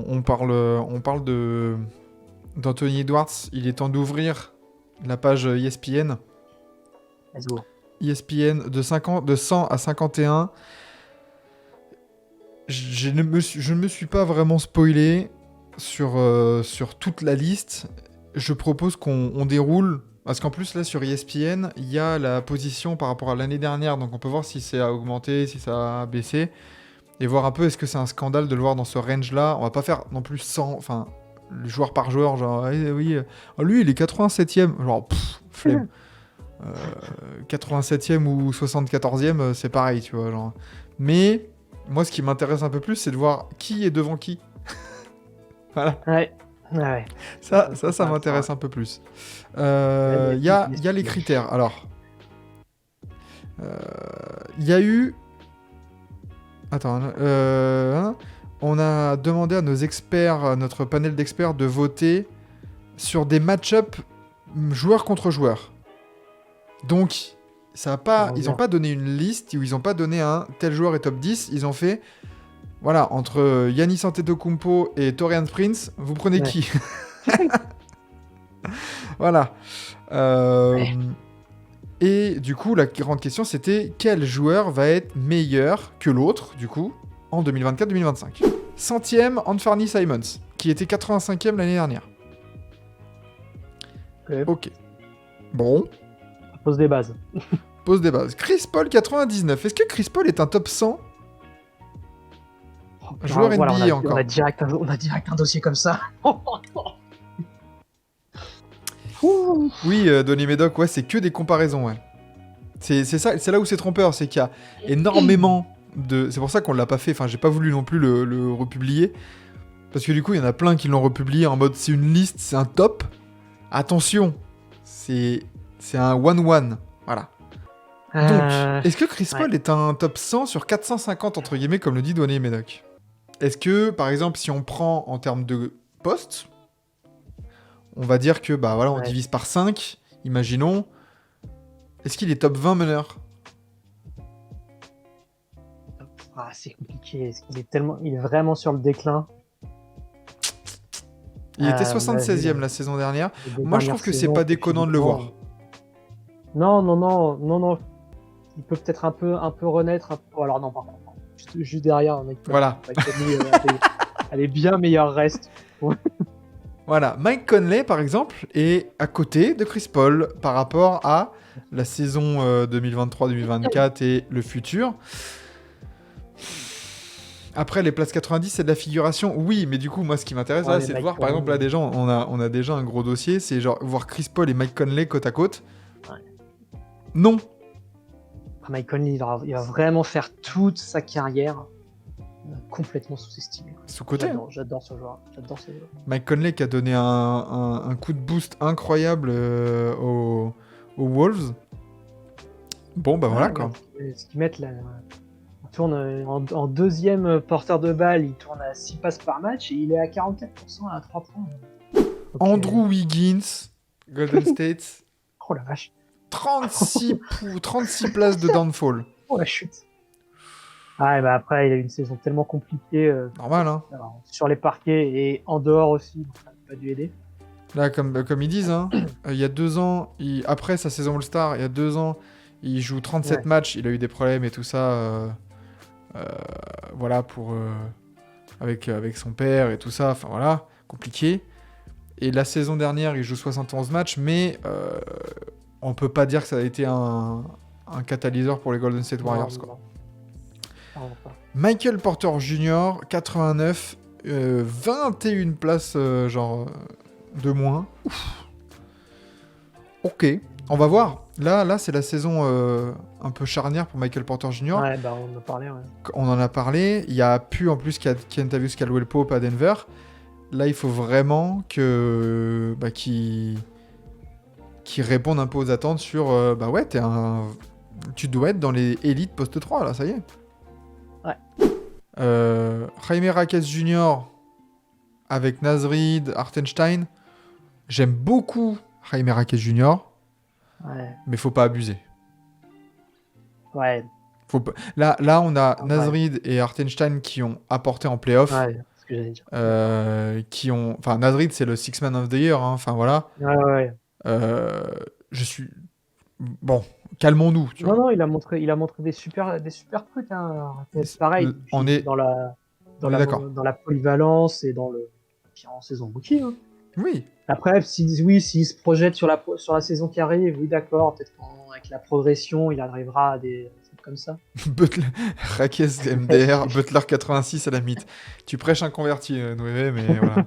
on parle d'Anthony Edwards. Il est temps d'ouvrir la page ESPN. Let's go. ESPN de 100 à 51. Je ne me suis pas vraiment spoilé sur toute la liste. Je propose qu'on déroule, parce qu'en plus là sur ESPN, il y a la position par rapport à l'année dernière, donc on peut voir si ça a augmenté, si ça a baissé, et voir un peu est-ce que c'est un scandale de le voir dans ce range-là. On va pas faire non plus 100, enfin, joueur par joueur, genre, oui, lui il est 87ème, genre, flemme. 87ème ou 74ème, c'est pareil, tu vois, genre. Mais moi, ce qui m'intéresse un peu plus, c'est de voir qui est devant qui. Voilà. Ouais. Ça m'intéresse un peu plus. Il y a les critères. Alors, il y a eu... Attends. On a demandé à nos experts, à notre panel d'experts, de voter sur des match-up joueur contre joueur. Donc, ils n'ont pas donné une liste où ils n'ont pas donné un tel joueur est top 10. Ils ont fait, voilà, entre Giannis Antetokounmpo et Taurean Prince, vous prenez qui? Voilà. Et du coup, la grande question, c'était quel joueur va être meilleur que l'autre, du coup, en 2024-2025. 100e, Anthony Simons, qui était 85e l'année dernière. Ok. Bon. Pose des bases. Chris Paul 99. Est-ce que Chris Paul est un top 100 joueur NBA encore? On a direct un dossier comme ça. Oui, Donny Médoc, ouais, c'est que des comparaisons, ouais. C'est ça, c'est là où c'est trompeur, c'est qu'il y a énormément de... C'est pour ça qu'on l'a pas fait, enfin j'ai pas voulu non plus le republier, parce que du coup il y en a plein qui l'ont republié en mode c'est une liste, c'est un top. Attention, c'est un 1-1, voilà. Donc, est-ce que Chris Paul est un top 100 sur 450, entre guillemets, comme le dit Donny Médoc? Est-ce que, par exemple, si on prend en termes de postes, on va dire que, bah voilà, on divise par 5, imaginons, est-ce qu'il est top 20 meneur? C'est compliqué, il est vraiment sur le déclin. Il était 76e la saison dernière. Moi, je trouve que c'est pas déconnant de le voir. Non. Il peut peut-être un peu renaître. Alors non, par contre, juste derrière, mec. Voilà. Elle est bien meilleure reste. Voilà. Mike Conley, par exemple, est à côté de Chris Paul par rapport à la saison 2023-2024 et le futur. Après, les places 90, c'est de la figuration. Oui, mais du coup, moi, ce qui m'intéresse, c'est de voir, par exemple, là, déjà, on a déjà un gros dossier. C'est genre voir Chris Paul et Mike Conley côte à côte. Ouais. Non. Mike Conley, il va vraiment faire toute sa carrière complètement sous-estimé. Sous-côté. J'adore ce joueur. Mike Conley qui a donné un coup de boost incroyable aux Wolves. Bon, bah voilà, quoi. Ce qu'ils mettent là... Il tourne en deuxième porteur de balle, il tourne à 6 passes par match et il est à 44% à 3 points. Okay. Andrew Wiggins, Golden State. Oh la vache. 36 places de downfall. Oh la chute. Ah, bah après, il a eu une saison tellement compliquée. Normal, hein. Alors, sur les parquets et en dehors aussi, donc ça n'a pas dû aider. Là, comme ils disent, hein, il y a 2 ans, après sa saison All-Star, il y a 2 ans, il joue 37 matchs, il a eu des problèmes et tout ça. Voilà, avec son père et tout ça, enfin voilà, compliqué. Et la saison dernière, il joue 71 matchs, mais on peut pas dire que ça a été un catalyseur pour les Golden State Warriors, quoi. Michael Porter Jr., 89, 21 places de moins. Ouf. Ok, on va voir. Là, c'est la saison un peu charnière pour Michael Porter Jr. Ouais, bah on en a parlé, ouais. On en a parlé. Il y a plus en plus Kentavious Caldwell-Pope à Denver. Là, il faut vraiment qu'il réponde un peu aux attentes sur tu dois être dans les élites post 3, là, ça y est. Ouais. Jaime Raquez Jr. avec Naz Reid, Hartenstein. J'aime beaucoup Jaime Raquez Jr. Ouais. Mais faut pas abuser. Ouais. Là, on a Naz Reid et Hartenstein qui ont apporté en playoff. Ouais. ce que j'allais dire. qui ont... Enfin, Nasrid, c'est le Six Man of the Year, hein, enfin voilà. Ouais. Je suis... Bon, calmons-nous, tu vois. Non, il a montré des super trucs. Hein. C'est pareil, On est... dans On est d'accord. dans la polyvalence et dans le puis en saison rookie. Hein. Oui. Après, s'il se projette sur la saison qui arrive, oui, d'accord, peut-être qu'avec la progression, il arrivera à des trucs comme ça. Butler, Raquez MDR, Butler 86 à la mythe. Tu prêches un converti, Noé, mais voilà.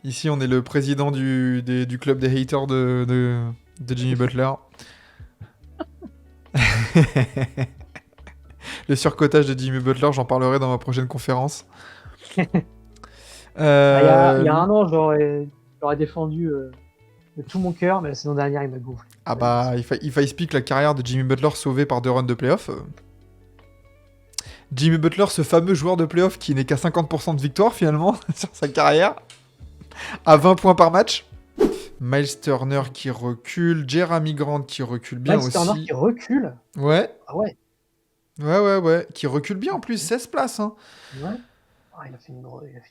Ici, on est le président du club des haters de Jimmy Butler. Le surcotage de Jimmy Butler, j'en parlerai dans ma prochaine conférence. Il y a un an, j'aurais défendu de tout mon cœur, mais la saison dernière, il m'a gonflé. Ah bah, il faut expliquer la carrière de Jimmy Butler sauvée par 2 runs de playoff. Jimmy Butler, ce fameux joueur de playoff qui n'est qu'à 50% de victoire finalement sur sa carrière, à 20 points par match. Miles Turner qui recule, Jeremy Grant qui recule bien aussi. Miles Turner qui recule. Ouais. Ah ouais. Ouais. Qui recule bien en plus, 16 places. Hein. Ouais. Ah, il a fait une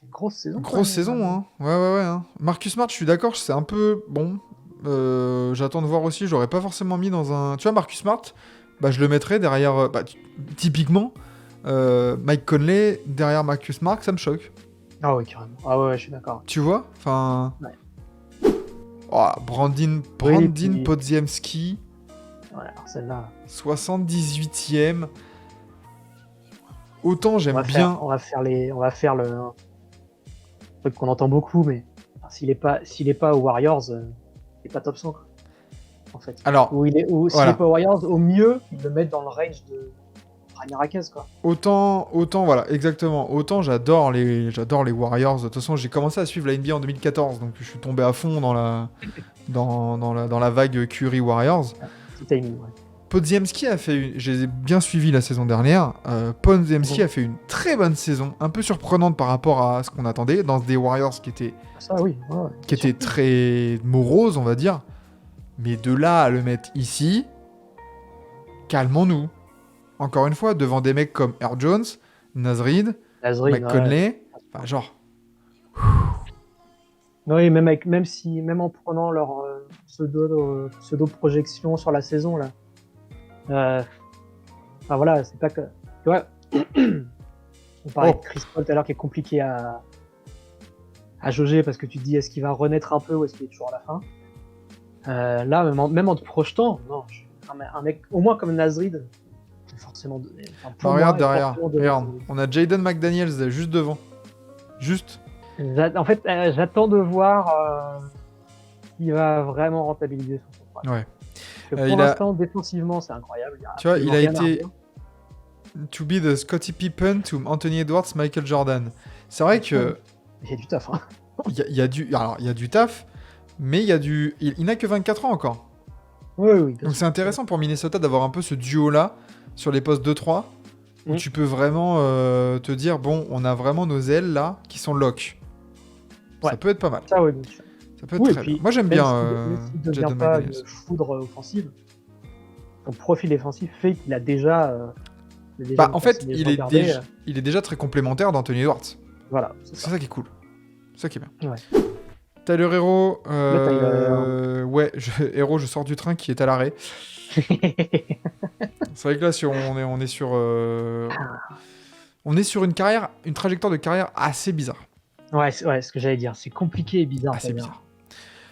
grosse saison. Grosse saison, hein. Ouais. Hein. Marcus Smart, je suis d'accord, c'est un peu... Bon, j'attends de voir aussi, je l'aurais pas forcément mis dans un... Tu vois, Marcus Smart, bah, je le mettrais derrière... typiquement, Mike Conley, derrière Marcus Smart, ça me choque. Ah ouais, carrément. Ah ouais, je suis d'accord. Tu vois. Enfin... Ouais. Oh, Brandin puis... Podziemski. Ouais, alors celle-là... 78e. Autant j'aime bien... On va faire le truc qu'on entend beaucoup, mais s'il est pas aux Warriors, il est pas top 100. Quoi. En fait. Alors, s'il est pas aux Warriors, au mieux, ils le mettent dans le range de Rani Raquez, quoi. Autant, voilà, exactement. Autant j'adore les Warriors. De toute façon, j'ai commencé à suivre la NBA en 2014, donc je suis tombé à fond dans la vague Curry Warriors. Petit timing, ouais. Podziemski j'ai bien suivi la saison dernière. Podziemski a fait une très bonne saison, un peu surprenante par rapport à ce qu'on attendait, dans des Warriors qui étaient très moroses, on va dire. Mais de là à le mettre ici, calmons-nous. Encore une fois, devant des mecs comme Herb Jones, Nasrid, Mike Conley, enfin, genre. Oui, même en prenant leur pseudo projection sur la saison là. Enfin voilà, c'est pas que. Tu vois, on parlait de Chris Paul tout à l'heure qui est compliqué à jauger parce que tu te dis est-ce qu'il va renaître un peu ou est-ce qu'il est toujours à la fin. Là, même en te projetant, non, un mec au moins comme Nasrid, forcément. Regarde derrière, regarde, on a Jaden McDaniels juste devant. Juste. En fait, j'attends de voir s'il va vraiment rentabiliser son contrat. Ouais. Pour l'instant, défensivement, c'est incroyable. Tu vois, il a été to be the Scottie Pippen to Anthony Edwards, Michael Jordan. C'est vrai que il y a du taf. Hein. Il y a du taf, mais il n'a que 24 ans encore. Oui. Donc c'est intéressant pour Minnesota d'avoir un peu ce duo-là sur les postes 2-3, où tu peux vraiment te dire, bon, on a vraiment nos ailes là qui sont lock. Ouais. Ça peut être pas mal. Ça, oui, bien sûr. Ça peut être très bien. Moi j'aime bien s'il ne devient pas une foudre offensive, son profil défensif fait qu'il a déjà... en fait, il est déjà très complémentaire d'Anthony Edwards. Voilà. C'est ça qui est cool. C'est ça qui est bien. Ouais. Tyler Hero, Hero, je sors du train qui est à l'arrêt. C'est vrai que là, on est sur une trajectoire de carrière assez bizarre. Ouais, ce que j'allais dire, c'est compliqué et bizarre. Assez bizarre.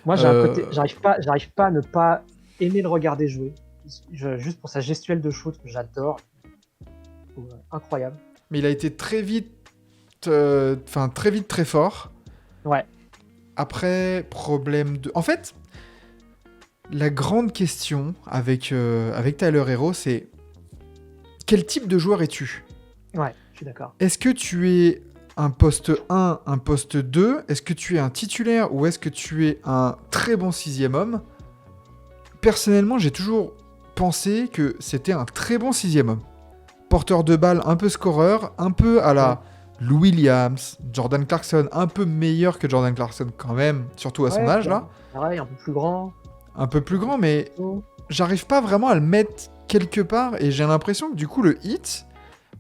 Moi, j'ai un côté, j'arrive pas à ne pas aimer le regarder jouer, juste pour sa gestuelle de shoot que j'adore, incroyable. Mais il a été très vite, très fort. Ouais. Après, problème de... En fait, la grande question avec Tyler Hero, c'est quel type de joueur es-tu ? Ouais, je suis d'accord. Est-ce que tu es un poste 1, un poste 2 ? Est-ce que tu es un titulaire ou est-ce que tu es un très bon 6e homme ? Personnellement, j'ai toujours pensé que c'était un très bon 6e homme. Porteur de balle, un peu scoreur, un peu à la... Lou Williams, Jordan Clarkson, un peu meilleur que Jordan Clarkson quand même, surtout à son âge là. Pareil, un peu plus grand. Un peu plus grand, mais j'arrive pas vraiment à le mettre quelque part et j'ai l'impression que du coup le Heat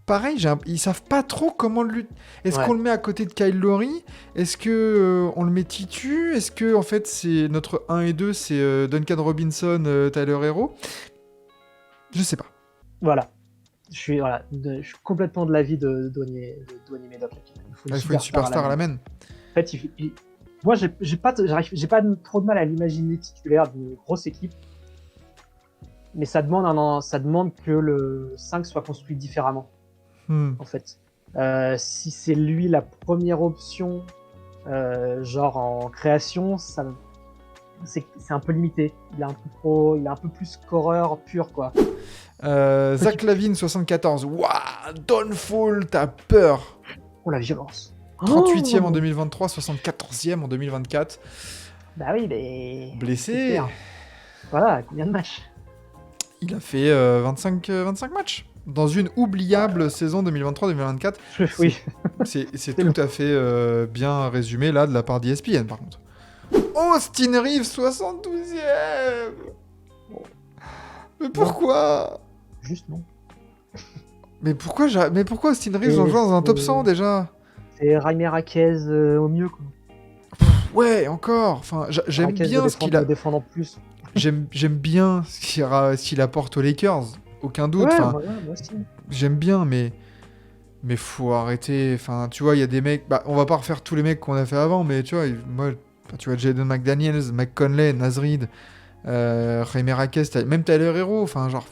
pareil, ils savent pas trop comment le lutter. Est-ce Ouais. qu'on le met à côté de Kyle Lowry? Est-ce que on le met titu? Est-ce que en fait c'est notre 1 et 2, c'est Duncan Robinson, Tyler Hero? Je sais pas. Voilà. Je suis complètement de l'avis de Dwayne Medoc. Il faut une superstar à la main. En fait, moi, j'ai pas trop de mal à l'imaginer titulaire d'une grosse équipe, mais ça demande que le 5 soit construit différemment, en fait. Si c'est lui la première option, genre en création, c'est un peu limité. Il est un peu plus scoreur pur, quoi. Zach Lavine, 74. Waouh, Downfall, t'as peur. Oh, la violence. 38e en 2023, 74e en 2024. Bah oui, mais... Blessé. Voilà, combien de matchs? Il a fait 25 matchs. Dans une oubliable saison 2023-2024. Oui. C'est tout à fait bien résumé là de la part d'ESPN par contre. Austin Reeves, 72e. Mais pourquoi? Juste non. Mais pourquoi Austin Reeves en joue dans un top 100 déjà? C'est Jaime Raquez au mieux, quoi. Ouais, encore. Enfin, j'aime bien ce qu'il a. Défendant plus. J'aime bien ce qu'il apporte aux Lakers, aucun doute. Ouais, Enfin, voilà, moi aussi. j'aime bien, mais faut arrêter. Enfin, tu vois, il y a des mecs. Bah, on va pas refaire tous les mecs qu'on a fait avant, mais tu vois, moi, tu vois, Jaden McDaniels, Mike Conley, Naz Reid, Jaime Raquez, même Tyler Hero. Enfin, genre.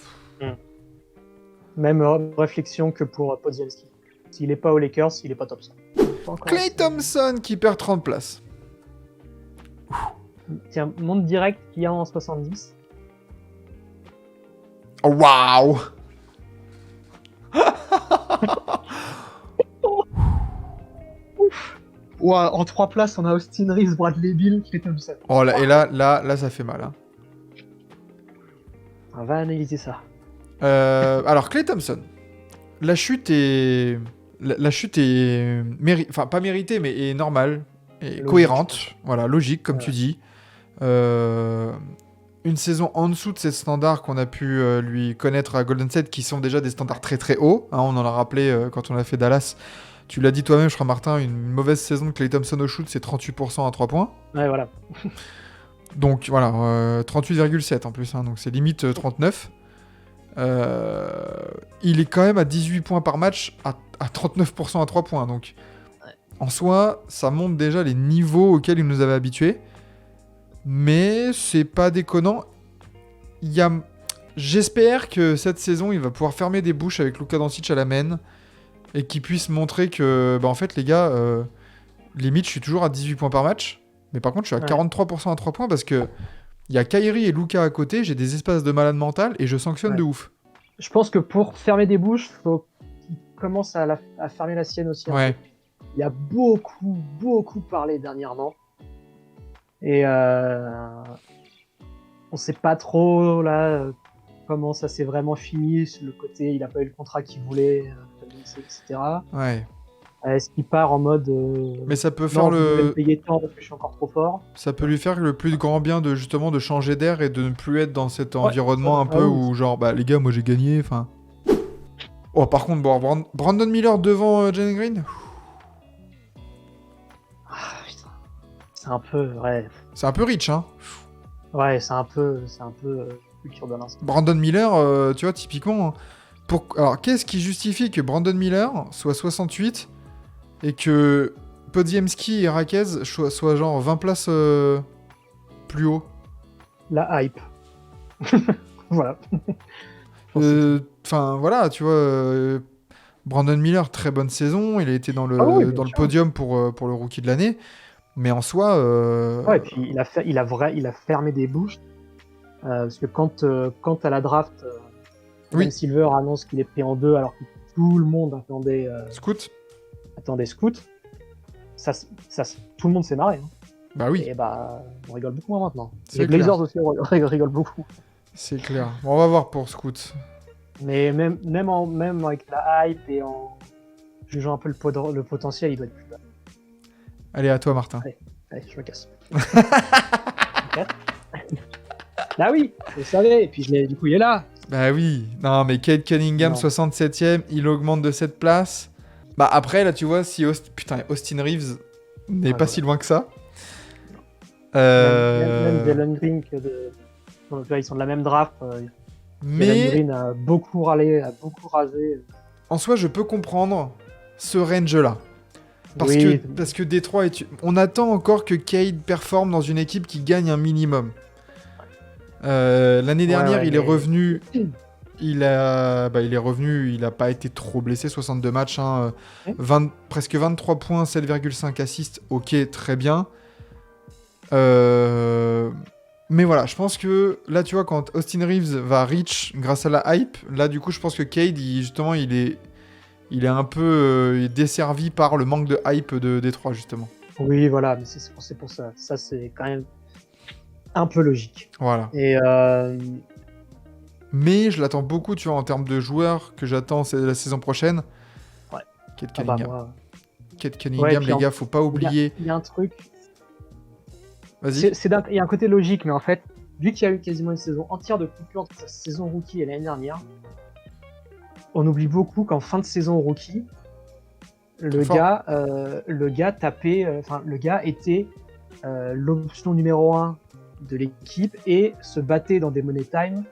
Même réflexion que pour Podziemski. S'il est pas aux Lakers, il est pas top 100. Klay Thompson qui perd 30 places. Tiens, monte direct qu'il y a en 70. Oh, waouh! Ouais, en 3 places, on a Austin Reeves, Bradley Beal, Klay Thompson. Oh là, et là, ça fait mal. Hein. On va analyser ça. Alors, Klay Thompson. La chute est enfin pas méritée, mais est normale et Logique. cohérente. Voilà, logique comme Ouais. tu dis. Une saison en dessous de ces standards qu'on a pu lui connaître à Golden State, qui sont déjà des standards très très hauts. Hein, on en a rappelé quand on a fait Dallas. Tu l'as dit toi-même, je crois, Martin, une mauvaise saison de Klay Thompson au shoot, c'est 38% à 3 points. Ouais, voilà. Donc voilà, 38,7 en plus, hein, donc c'est limite 39. Il est quand même à 18 points par match, à 39% à 3 points. Donc en soi, ça montre déjà les niveaux auxquels il nous avait habitués. Mais c'est pas déconnant. J'espère que cette saison, il va pouvoir fermer des bouches avec Luka Doncic à la main et qu'il puisse montrer que, en fait, les gars, limite, je suis toujours à 18 points par match. Mais par contre, je suis à 43% à 3 points parce que il y a Kyrie et Luka à côté, j'ai des espaces de malade mental et je sanctionne de ouf. Je pense que pour fermer des bouches, faut qu'il commence à fermer la sienne aussi. Ouais. Il a beaucoup parlé dernièrement. Et on sait pas trop là comment ça s'est vraiment fini, le côté il a pas eu le contrat qu'il voulait, etc. Ouais. Est-ce qu'il part en mode mais ça peut non, faire vous devez me payer tant parce que je suis encore trop fort. Ça peut lui faire le plus grand bien de justement de changer d'air et de ne plus être dans cet environnement un peu où genre bah les gars moi j'ai gagné enfin. Oh par contre bon, Brandon Miller devant Jalen Green. Ah, putain. C'est un peu C'est un peu rich hein. Ouais, c'est un peu culture de l'instant. Brandon Miller tu vois typiquement alors qu'est-ce qui justifie que Brandon Miller soit 68 et que Podziemski et Raquez soient genre 20 places plus haut? La hype. Voilà. Enfin voilà, tu vois, Brandon Miller, très bonne saison, il a été dans le, dans le podium pour le rookie de l'année, mais en soi... Ouais, et puis il a fermé des bouches, parce que quand à la draft, Ben Silver annonce qu'il est pris en 2 alors que tout le monde attendait... Scoot. Scoot, ça, tout le monde s'est marré. Hein. Bah oui. Et bah, on rigole beaucoup moins maintenant. C'est Les Blazers aussi rigolent beaucoup. C'est clair. Bon, on va voir pour Scoot. Mais même avec la hype et en jugeant un peu le potentiel, il doit être plus bas. Allez, à toi, Martin. Allez, je me casse. Là oui, je le savais. Et puis du coup, il est là. Bah oui. Non, mais Cade Cunningham, Non. 67ème, il augmente de 7 places. Bah après, là, tu vois, si Putain, Austin Reeves n'est Ouais, pas voilà. si loin que ça. Même Jalen Green, tu vois, ils sont de la même draft. Jalen Mais Green a beaucoup râlé, a beaucoup rasé. en soi, je peux comprendre ce range-là. Oui, Parce que Détroit, on attend encore que Cade performe dans une équipe qui gagne un minimum. L'année dernière, ouais, il est mais revenu. Il est revenu, il n'a pas été trop blessé, 62 matchs, hein, 20 presque 23 points, 7,5 assists, ok, très bien. Mais voilà, je pense que là, tu vois, quand Austin Reeves va reach grâce à la hype, là, du coup, je pense que Cade, justement, il est un peu desservi par le manque de hype de Détroit, justement. oui, voilà, mais c'est pour ça. Ça, c'est quand même un peu logique. Voilà. Et Mais je l'attends beaucoup, tu vois, en termes de joueurs que j'attends la saison prochaine. ouais. Cade Ah bah Cunningham. moi. Cade Ouais, et Cunningham, puis les gars, faut pas oublier. il y a un truc. Vas-y. Il y a un côté logique, mais en fait, vu qu'il y a eu quasiment une saison entière de coupure entre sa saison rookie et l'année dernière, on oublie beaucoup qu'en fin de saison rookie, Très fort. le gars tapait, enfin, le gars était l'option numéro 1 de l'équipe et se battait dans des money time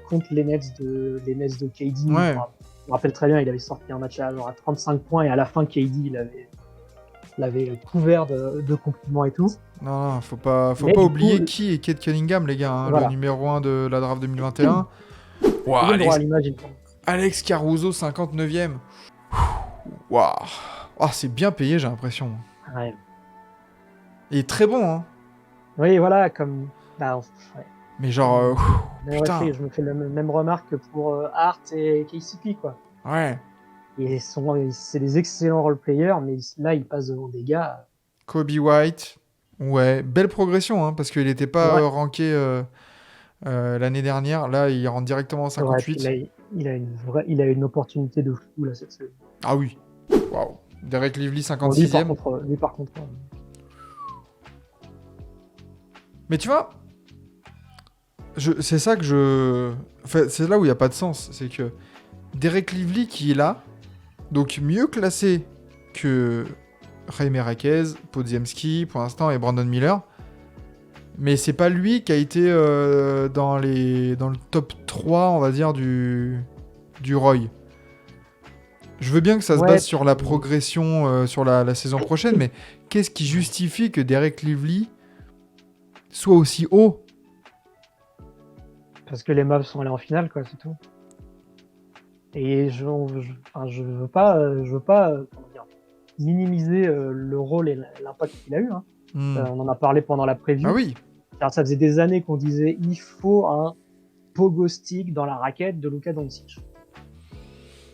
contre les Nets de KD. Ouais. Je me rappelle très bien, il avait sorti un match à 35 points et à la fin, KD l'avait couvert de compliments et tout. Non, faut pas Mais du coup, oublier qui est Cade Cunningham, les gars, hein, le voilà. numéro 1 de la draft 2021. Waouh, Deuxième droit à l'image, il me semble. Alex Caruso, 59ème. Waouh. Oh, c'est bien payé, j'ai l'impression. Ouais. Il est très bon, hein. Oui, voilà, comme. Bah, ouais. Mais genre, putain. Je me fais la même remarque que pour Hart et KCP, quoi. Ouais. C'est des excellents role-players, mais là, ils passent devant des gars. Kobe White. Ouais, belle progression, hein, parce qu'il n'était pas Ouais, ranké l'année dernière. Là, il rentre directement en c'est vrai. Puis 58. il a une opportunité de fou, là, cette saison. Ah oui. Waouh. Derek Lively, Bon, 56ème. lui, par contre. Mais tu vois, c'est ça que je... Enfin, c'est là où il n'y a pas de sens. C'est que Derek Lively qui est là, donc mieux classé que Jaime Raquez, Podziemski pour l'instant et Brandon Miller. Mais c'est pas lui qui a été dans le top 3, on va dire, du Roy. Je veux bien que ça se base sur la progression sur la saison prochaine, mais qu'est-ce qui justifie que Derek Lively soit aussi haut? Parce que les Mavs sont allés en finale, quoi, c'est tout. Et je veux pas comment dire, minimiser le rôle et l'impact qu'il a eu. Hein. On en a parlé pendant la preview. Ah oui. Alors, ça faisait des années qu'on disait il faut un pogo stick dans la raquette de Luka Doncic.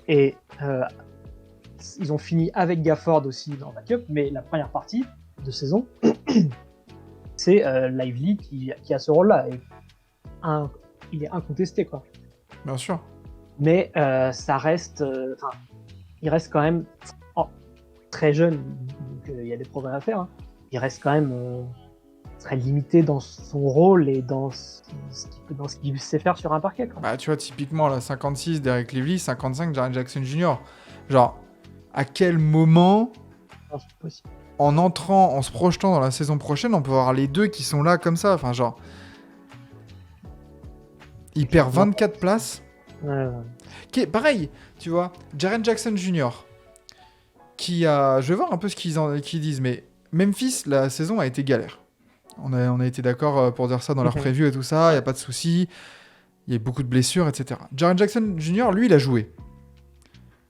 Et ils ont fini avec Gafford aussi dans le backup, mais la première partie de saison, c'est Lively qui a ce rôle-là. Et il est incontesté, quoi. Bien sûr. Mais ça reste, il reste quand même très jeune, donc il y a des progrès à faire. Hein. Il reste quand même très limité dans son rôle et dans ce qu'il sait faire sur un parquet. Quoi. Bah tu vois, typiquement, là, 56, Derek Lively, 55, Jaren Jackson Jr. Genre, à quel moment, en entrant, en se projetant dans la saison prochaine, on peut avoir les deux qui sont là comme ça? Enfin, genre... Il perd 24 places. Qui est pareil, tu vois, Jaren Jackson Jr. qui a... Je vais voir un peu ce qu'ils disent, mais Memphis, la saison a été galère. On a été d'accord pour dire ça dans leur preview et tout ça, il n'y a pas de souci. Il y a eu beaucoup de blessures, etc. Jaren Jackson Jr., lui, il a joué.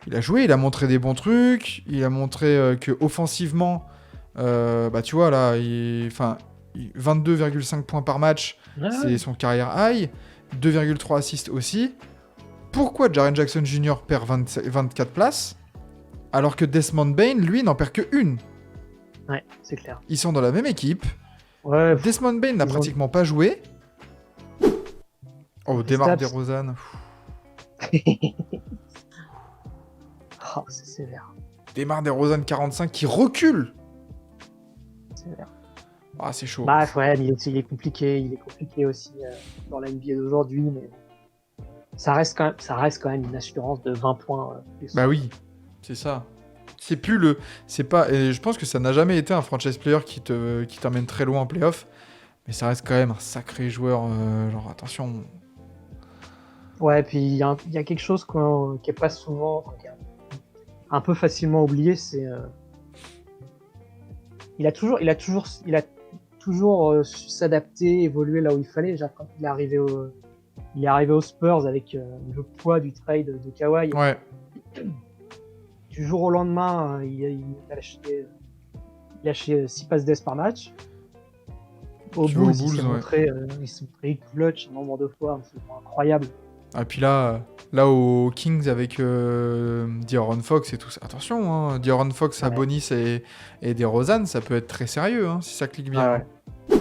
Il a montré des bons trucs, il a montré que offensivement, bah tu vois, là, 22,5 points par match, c'est son carrière high, 2,3 assists aussi. Pourquoi Jaren Jackson Jr. perd 24 places, alors que Desmond Bane, lui, n'en perd que une? Ouais, c'est clair. Ils sont dans la même équipe. Ouais, Desmond Bane n'a pratiquement pas joué. Oh, DeMar DeRozan. Oh, c'est sévère. DeMar DeRozan 45 qui recule. Sévère. Ah, c'est chaud. Bah ouais, il est compliqué aussi dans la NBA d'aujourd'hui, mais ça reste quand même une assurance de 20 points plus. Bah oui, c'est ça. C'est plus le... C'est pas... Et je pense que ça n'a jamais été un franchise player qui t'emmène très loin en playoff. Mais ça reste quand même un sacré joueur. Genre, attention. Ouais, puis il y a quelque chose qui est pas souvent, enfin, qui est un peu facilement oublié, c'est il a toujours su s'adapter, évoluer là où il fallait. Déjà, quand il est arrivé aux Spurs avec le poids du trade de Kawhi. Ouais. Du jour au lendemain, il a lâché 6 passes d'ess par match. Aux Tu vois, Bulls, aux Bulls, il s'est montré clutch un nombre de fois absolument incroyable. Et puis là aux Kings avec De'Aaron Fox et tout ça. Attention, hein, De'Aaron Fox, Ouais. Sabonis et DeRozan, ça peut être très sérieux hein, si ça clique bien. Ouais.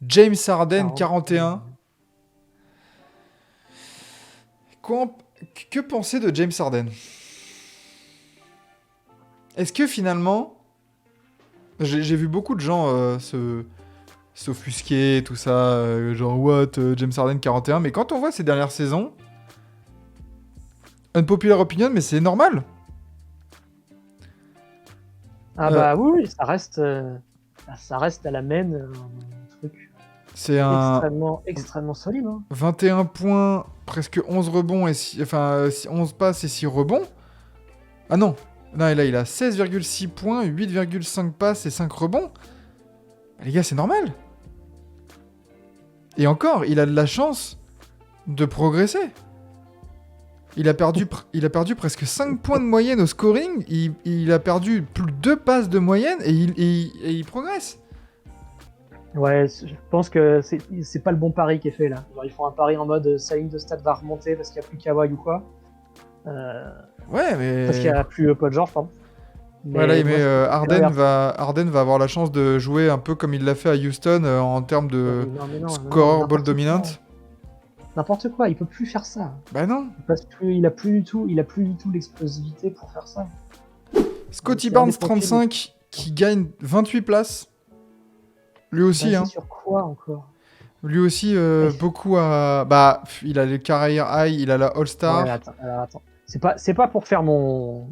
James Harden, 41. Que penser de James Harden? Est-ce que finalement, j'ai vu beaucoup de gens s'offusquer, tout ça, genre what, James Harden 41, mais quand on voit ces dernières saisons, unpopular opinion, mais c'est normal. Ah bah oui, ça reste à la main un truc C'est extrêmement solide. Hein. 21 points, presque 11 rebonds, 11 passes et 6 rebonds. Ah non, là il a 16,6 points, 8,5 passes et 5 rebonds. Les gars, c'est normal. Et encore, il a de la chance de progresser. Il a perdu presque 5 points de moyenne au scoring. Il a perdu plus de 2 passes de moyenne et il progresse. Ouais, je pense que c'est pas le bon pari qui est fait là. Genre, ils font un pari en mode sa ligne de stats va remonter parce qu'il n'y a plus Kawhi ou quoi. Ouais, mais... Parce qu'il n'y a plus Paul George, pardon. Ouais, là, Harden va avoir la chance de jouer un peu comme il l'a fait à Houston en termes de score ball dominante. N'importe quoi, il peut plus faire ça. Bah non. Il a plus du tout l'explosivité pour faire ça. Scottie Barnes 35 qui gagne 28 places. Lui aussi, hein. Sur quoi encore? Lui aussi, beaucoup à... Bah, il a le career high, il a la All-Star. Ouais, attends. C'est pas pour faire mon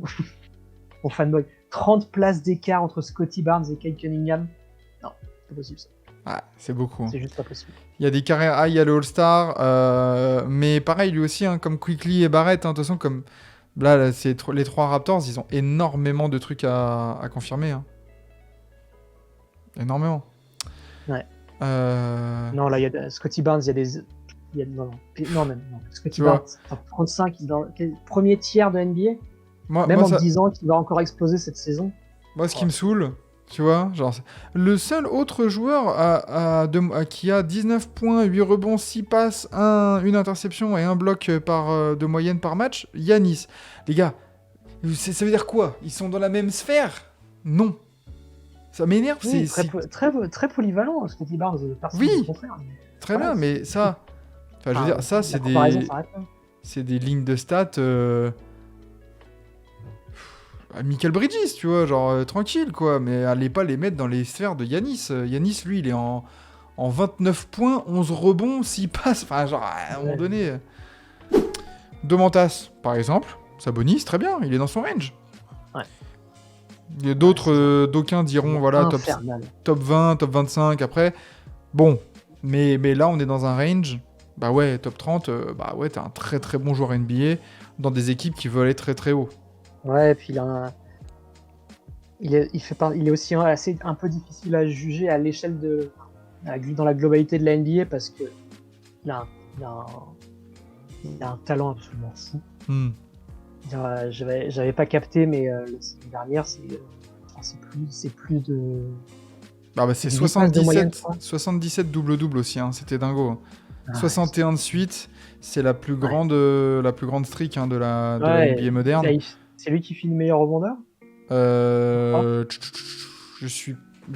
fanboy. 30 places d'écart entre Scottie Barnes et Kate Cunningham. Non, c'est pas possible ça. Ah, c'est beaucoup. Hein. C'est juste pas possible. Il y a des career high, il y a le All-Star. Mais pareil, lui aussi, hein, comme Quickly et Barrett, hein, de toute façon, comme... Là c'est les 3 Raptors, ils ont énormément de trucs à confirmer. Hein. Énormément. Ouais. Non, là, il y a Scottie Barnes, non. Scottie Barnes, 35, il est dans le premier tiers de NBA. Même en me disant qu'il va encore exploser cette saison. Moi, ce qui me saoule, tu vois, genre, le seul autre joueur qui a 19 points, 8 rebonds, 6 passes, une interception et un bloc de moyenne par match, Giannis. Les gars, ça veut dire quoi? Ils sont dans la même sphère? Non. Ça m'énerve. Oui, très polyvalent, Scottie Barnes. Oui, très bien, mais ça... Enfin, je veux dire, ça, c'est des lignes de stats... Michael Bridges, tu vois, genre tranquille, quoi. Mais allez pas les mettre dans les sphères de Giannis. Giannis, lui, il est en 29 points, 11 rebonds, 6 passes. Enfin, genre, à un moment donné... Domantas, par exemple, Sabonis, très bien, il est dans son range. Ouais. Il y a d'aucuns diront, voilà, top 20, top 25, après. Bon, mais là, on est dans un range. Bah ouais, top 30, bah ouais, t'es un très très bon joueur NBA dans des équipes qui veulent aller très très haut. Ouais, et puis il est aussi un peu difficile à juger à l'échelle dans la globalité de la NBA parce que il a un talent absolument fou. J'avais pas capté, mais la saison dernière, c'est plus de... Bah c'est 77 double-double aussi, hein, c'était dingo. Hein. 61 de suite, c'est la plus grande streak hein, de la NBA moderne. C'est lui qui finit meilleur rebondeur je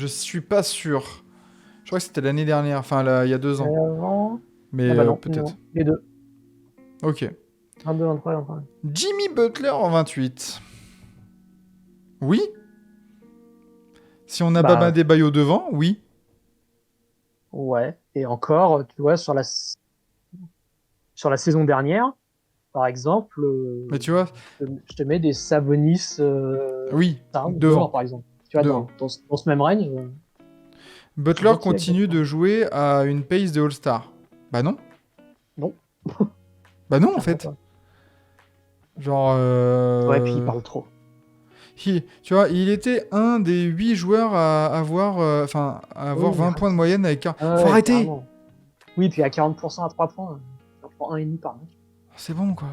suis pas sûr. Je crois que c'était l'année dernière, enfin il y a 2 ans. Avant... Mais peut-être. Non, les deux. Ok. 22, 23, 23. Jimmy Butler en 28. Oui. Si on a Bam Adebayo devant, oui. Ouais. Et encore, tu vois, je sur la saison dernière, par exemple, Mais tu vois, je te mets des Sabonis oui, Towns devant. dehors, par exemple. Tu vois, Devant. dans ce même range. Butler vois qui est continue Butler. de jouer à une pace de All-Star. Bah non. Non. Bah non, en Clairement fait. pas. Genre... Ouais, puis il parle trop. Tu vois, il était un des 8 joueurs à avoir, à avoir Oui, 20 points de moyenne avec... Faut ouais, arrêter. carrément. Oui, puis à 40% à 3 points, ça prend 1,5 par match. C'est bon, quoi.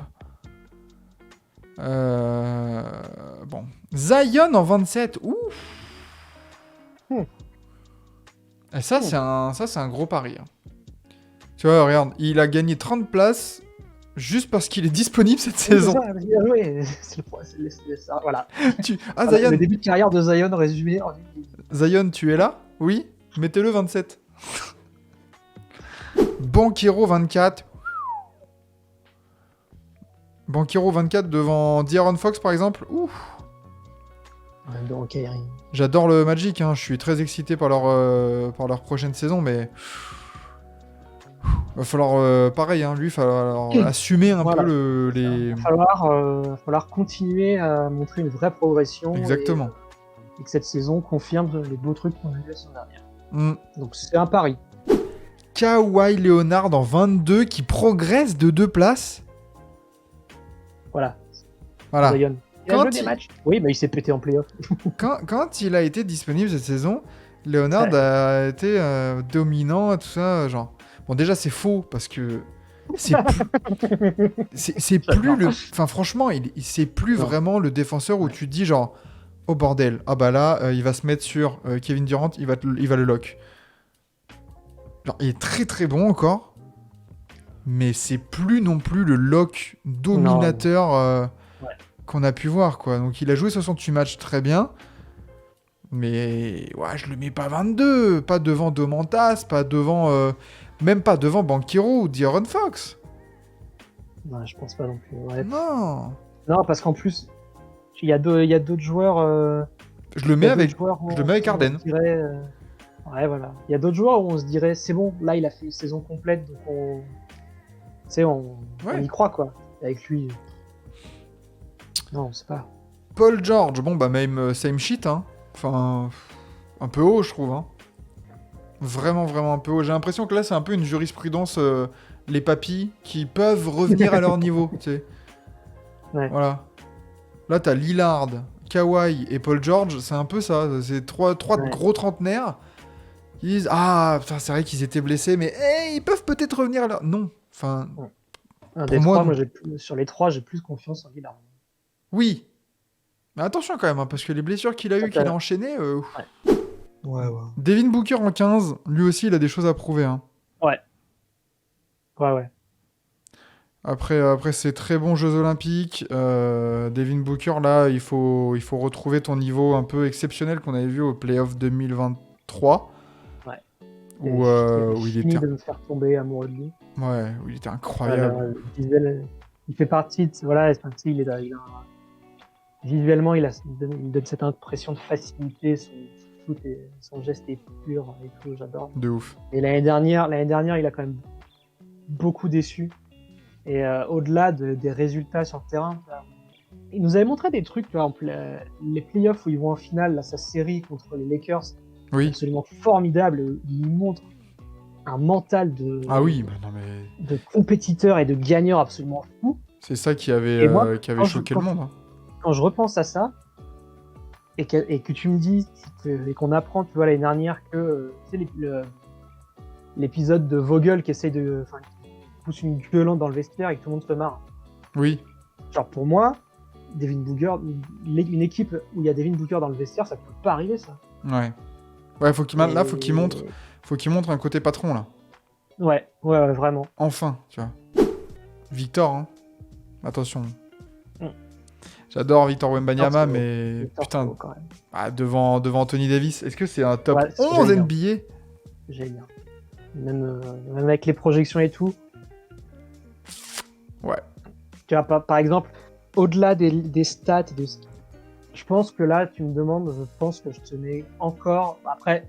Bon. Zion en 27. Ouh. Hmm. Et ça, c'est un gros pari. Hein. Tu vois, regarde, il a gagné 30 places juste parce qu'il est disponible cette saison. Oui, c'est ça, voilà. Ah, Voilà, Zion. le début de carrière de Zion résumé en une ligne. Zion, tu es là? Oui. Mettez-le 27. Banchero 24. Banchero 24 devant De'Aaron Fox, par exemple. Ouh. Donc, J'adore le Magic, hein. Je suis très excité par leur prochaine saison, mais... Va falloir, pareil, hein, lui, il va falloir assumer un voilà. peu les... Il va falloir continuer à montrer une vraie progression. Exactement. Et que cette saison confirme les beaux trucs qu'on a vu la saison dernière. Mm. Donc c'est un pari. Kawhi Leonard en 22 qui progresse de 2 places. Voilà. Voilà. Zion. Il a joué des matchs. Oui, bah il s'est pété en playoff. Quand il a été disponible cette saison, Leonard a été dominant et tout ça, genre... Bon, déjà, c'est faux, parce que... C'est plus le... Enfin, franchement, c'est plus vraiment le défenseur où tu te dis, genre... Oh bordel, ah bah là, il va se mettre sur Kevin Durant, il va le lock. Genre, il est très très bon encore, mais c'est plus non plus le lock dominateur qu'on a pu voir, quoi. Donc il a joué 68 matchs très bien, mais ouais, je le mets pas 22, pas devant Domantas, pas devant... même pas devant Banchero ou De'Aaron Fox. Non, je pense pas non plus. Ouais. Non. Non, parce qu'en plus, il y a d'autres joueurs... Je le mets avec Harden. Ouais, voilà. Il y a d'autres joueurs où on se dirait, c'est bon, là, il a fait une saison complète, donc on y croit, quoi. Avec lui... Non, on sait pas. Paul George, bon, bah, même same shit, hein. Enfin, un peu haut, je trouve, hein. Vraiment, vraiment un peu haut. J'ai l'impression que là, c'est un peu une jurisprudence, les papis, qui peuvent revenir à leur niveau, tu sais. Ouais. Voilà. Là, t'as Lillard, Kawhi et Paul George, c'est un peu ça. C'est trois gros trentenaires qui disent « Ah, putain, c'est vrai qu'ils étaient blessés, mais ils peuvent peut-être revenir à leur... » Non, enfin... Pour moi, sur les trois, j'ai plus confiance en Lillard. Oui. Mais attention quand même, hein, parce que les blessures qu'il a qu'il a enchaînées... Ouais. Devin Booker en 15, lui aussi, il a des choses à prouver. Hein. Ouais. Après ces très bons Jeux Olympiques, Devin Booker, là, il faut retrouver ton niveau un peu exceptionnel qu'on avait vu au Playoff 2023. Ouais. Où il était... de me faire tomber amoureux de lui. Ouais, où il était incroyable. Il fait partie de... Voilà, visuellement, il donne cette impression de facilité, son geste est pur et tout, j'adore. De ouf. Et l'année dernière, il a quand même beaucoup déçu. Et au-delà des résultats sur le terrain, il nous avait montré des trucs, par exemple, les playoffs où ils vont en finale, là, sa série contre les Lakers, absolument formidable. Il nous montre un mental de compétiteur et de gagneur absolument fou. C'est ça qui avait choqué le monde. Hein. Quand je repense à ça, et que tu me dis, et qu'on apprend, tu vois, l'année dernière, que l'épisode de Vogel qui essaye de... pousse une gueulante dans le vestiaire et que tout le monde se marre. Oui. Genre pour moi, Devin Booker, une équipe où il y a Devin Booker dans le vestiaire, ça peut pas arriver, ça. Ouais. Ouais, faut qu'il montre un côté patron, là. Ouais, vraiment. Enfin, tu vois. Victor, hein. Attention. J'adore Victor Wembanyama, mais putain, devant Anthony Davis, est-ce que c'est un top 11 NBA? Génial. Même avec les projections et tout. Ouais. Tu vois, par exemple, au-delà des stats, je pense que là, tu me demandes, je pense que je te mets encore... Après,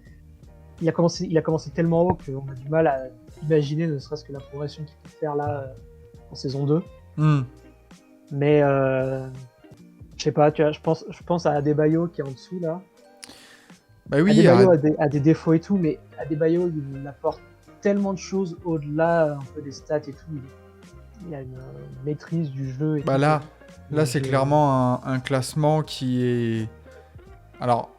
il a commencé tellement haut qu'on a du mal à imaginer, ne serait-ce que la progression qu'il peut faire là en saison 2. Hmm. Mais je sais pas, tu vois, je pense à Adebayo qui est en dessous là. Bah oui, Adebayo a des défauts et tout, mais Adebayo il apporte tellement de choses au-delà un peu des stats et tout. Il a une maîtrise du jeu et bah tout. là c'est clairement un classement qui est... Alors,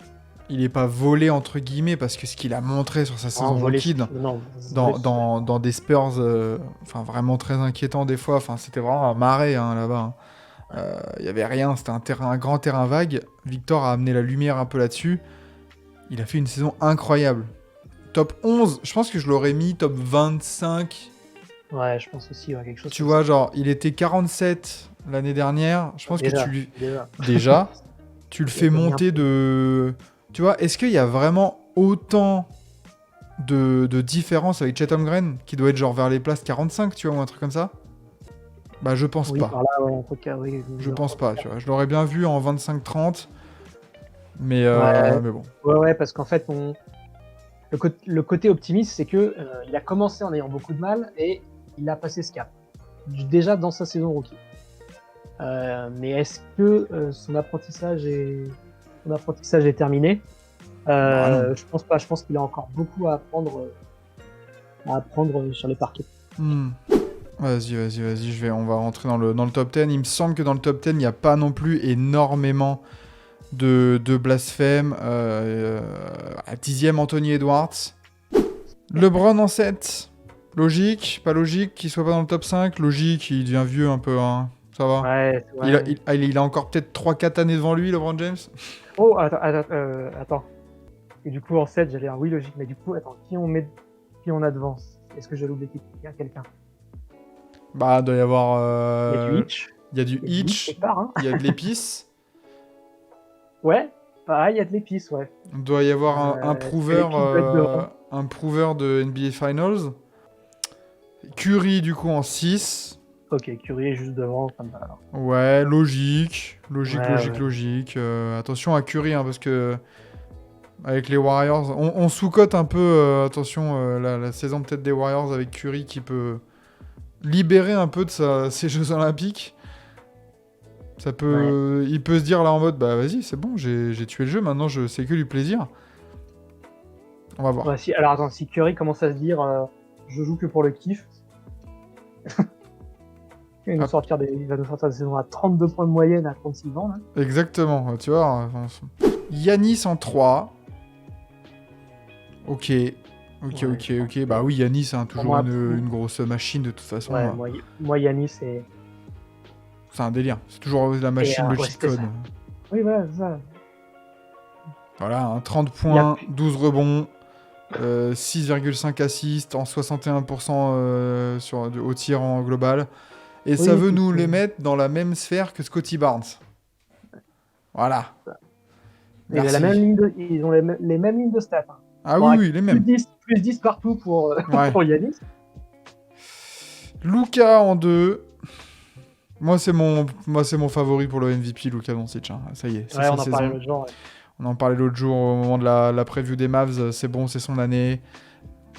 il est pas volé entre guillemets parce que ce qu'il a montré sur sa saison rookie dans des Spurs enfin vraiment très inquiétant des fois, enfin c'était vraiment un marais hein, là-bas. Il y avait rien, c'était un grand terrain vague. Victor a amené la lumière un peu là-dessus. Il a fait une saison incroyable. Top 11, je pense que je l'aurais mis top 25. Ouais, je pense aussi, quelque chose. Tu vois, genre, il était 47 l'année dernière. Je pense déjà, que tu lui... Déjà, tu le fais monter de... Tu vois, est-ce qu'il y a vraiment autant de différence avec Chet Holmgren qui doit être genre vers les places 45, tu vois, ou un truc comme ça? Bah, je pense pas. Par là, ouais, en tout cas, oui. Je pense pas, tu vois. Je l'aurais bien vu en 25-30. Mais bon. Ouais, parce qu'en fait, le côté optimiste, c'est que il a commencé en ayant beaucoup de mal et il a passé ce cap. Déjà dans sa saison rookie. Mais est-ce que son apprentissage est terminé? Je pense pas. Je pense qu'il a encore beaucoup à apprendre sur les parquets. Vas-y, on va rentrer dans le top 10. Il me semble que dans le top 10, il n'y a pas non plus énormément de blasphème. À 10ème, Anthony Edwards. LeBron en 7. Logique, pas logique qu'il soit pas dans le top 5. Logique, il devient vieux un peu, hein. Ça va. Ouais. Il a encore peut-être 3-4 années devant lui, LeBron James. Oh, attends. Et du coup, en 7, j'allais dire oui, logique. Mais du coup, attends, qui on a devant? Est-ce que j'ai oublié quelqu'un? Bah, il doit y avoir... Il y a du Hitch. Il y a du Hitch. Il y a de l'épice. Ouais, il y a de l'épice, ouais. Il doit y avoir un prouveur de NBA Finals. Curry, du coup, en 6. Ok, Curry est juste devant. Ouais, logique. Attention à Curry, hein, parce que avec les Warriors, on sous-cote un peu, attention, la saison peut-être des Warriors avec Curry qui peut libérer un peu de ses Jeux Olympiques. Ça peut, il peut se dire là en mode, bah vas-y, c'est bon, j'ai tué le jeu, maintenant c'est que du plaisir. On va voir. Ouais, alors attends, si Curry commence à se dire, je joue que pour le kiff, il va nous sortir des saisons à 32 points de moyenne à 36 ans. Là. Exactement, tu vois. Yanis en 3. Ok. Bah oui, Yanis, hein, toujours une grosse machine de toute façon. Ouais, moi Yanis, c'est... C'est un délire. C'est toujours la machine, le cheat code. Oui, voilà, c'est ça. Voilà, hein, 30 points, 12 rebonds, 6,5 assists en 61% au tir en global. Et ça veut nous les mettre dans la même sphère que Scottie Barnes. Voilà. Ils ont les mêmes lignes de stats. Hein. Ah oui, les mêmes. Plus 10 partout pour Yanis. Luka en 2. Moi, c'est mon favori pour le MVP, Luka Doncic. Hein. Ça y est, on en parlait l'autre jour. Ouais. On en parlait l'autre jour au moment de la preview des Mavs. C'est bon, c'est son année.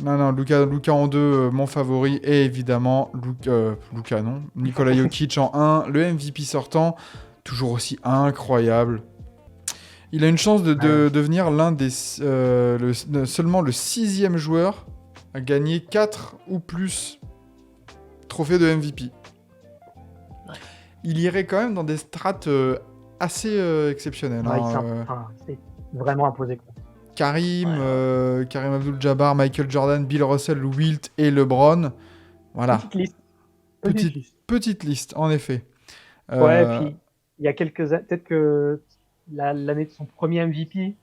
Non, Luka en 2, mon favori. Et évidemment, Nikola Jokic en 1. Le MVP sortant, toujours aussi incroyable. Il a une chance de devenir l'un des... seulement le 6e joueur à gagner 4 ou plus trophées de MVP. Il irait quand même dans des strates assez exceptionnelles. C'est vraiment imposé. Quoi. Karim Abdul-Jabbar, Michael Jordan, Bill Russell, Wilt et LeBron. Voilà. Petite liste, en effet. Ouais, et puis il y a quelques années, peut-être que l'année de son premier MVP,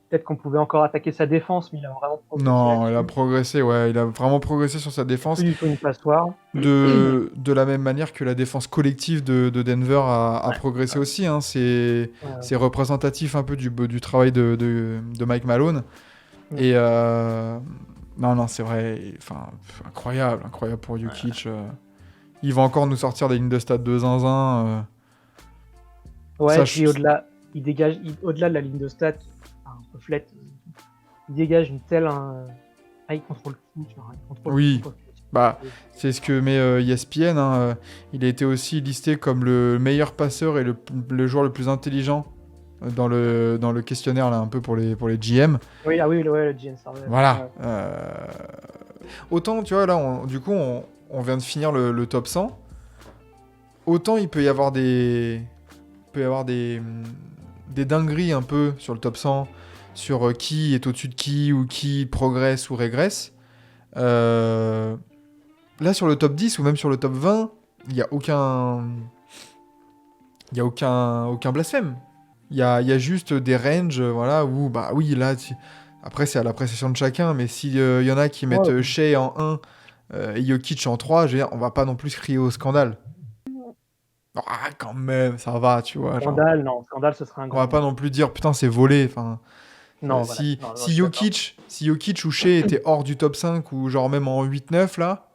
peut-être qu'on pouvait encore attaquer sa défense, mais il a vraiment progressé. Non, il a progressé, il a vraiment progressé sur sa défense. Plus du tout une passoire. De la même manière que la défense collective de Denver a progressé aussi. Hein. C'est représentatif un peu du travail de Mike Malone. Et non, c'est vrai. Incroyable pour Jokic. Il va encore nous sortir des lignes de stade de zinzin. Puis au-delà, il dégage, au-delà de la ligne de stats, un reflète, il dégage une telle... il contrôle tout, tu vois, il contrôle tout, Bah, c'est ce que met ESPN. Hein, il a été aussi listé comme le meilleur passeur et le joueur le plus intelligent dans le questionnaire, là, un peu pour les GM. Oui, ah oui, ouais, le GN, ça revient. Voilà. Ouais. Autant, tu vois, là, du coup, on vient de finir le top 100. Autant il peut y avoir des dingueries un peu sur le top 100, sur qui est au-dessus de qui, ou qui progresse ou régresse. Là, sur le top 10 ou même sur le top 20, il n'y a aucun blasphème. Il y a juste des ranges, voilà, où, bah oui, là, après, c'est à l'appréciation de chacun, mais s'il y en a qui mettent Shea en 1 et Jokic en 3, je veux dire, on va pas non plus crier au scandale. Ah, quand même, ça va, tu vois. Scandale, genre, non, scandale, ce serait un on grand. va pas non plus dire, putain, c'est volé, enfin... Non, si voilà. si Jokic ou Shea étaient hors du top 5 ou genre même en 8-9 là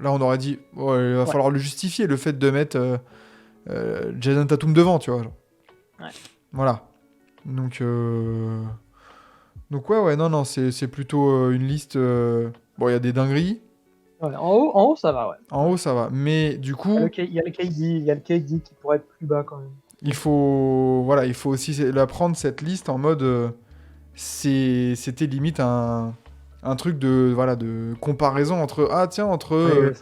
on aurait dit il va falloir le justifier, le fait de mettre Jason Tatum devant, tu vois. Genre. Ouais. Voilà. Donc ouais, non, c'est plutôt une liste... Bon, il y a des dingueries. Ouais, en haut, ça va, ouais. En haut, ça va. Mais du coup... Il y a le KD qui pourrait être plus bas quand même. Il faut aussi la prendre, cette liste, en mode... c'était limite un truc de comparaison entre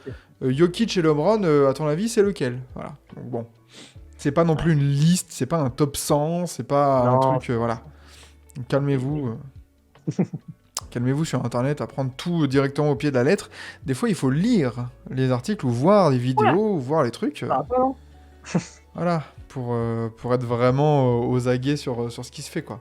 Jokic et LeBron, à ton avis c'est lequel, voilà. Donc bon, c'est pas non plus une liste, c'est pas un top 100, c'est pas un truc voilà. Donc, calmez-vous sur internet, à prendre tout directement au pied de la lettre. Des fois il faut lire les articles ou voir les vidéos ou voir les trucs, voilà, pour être vraiment aux aguets sur ce qui se fait, quoi.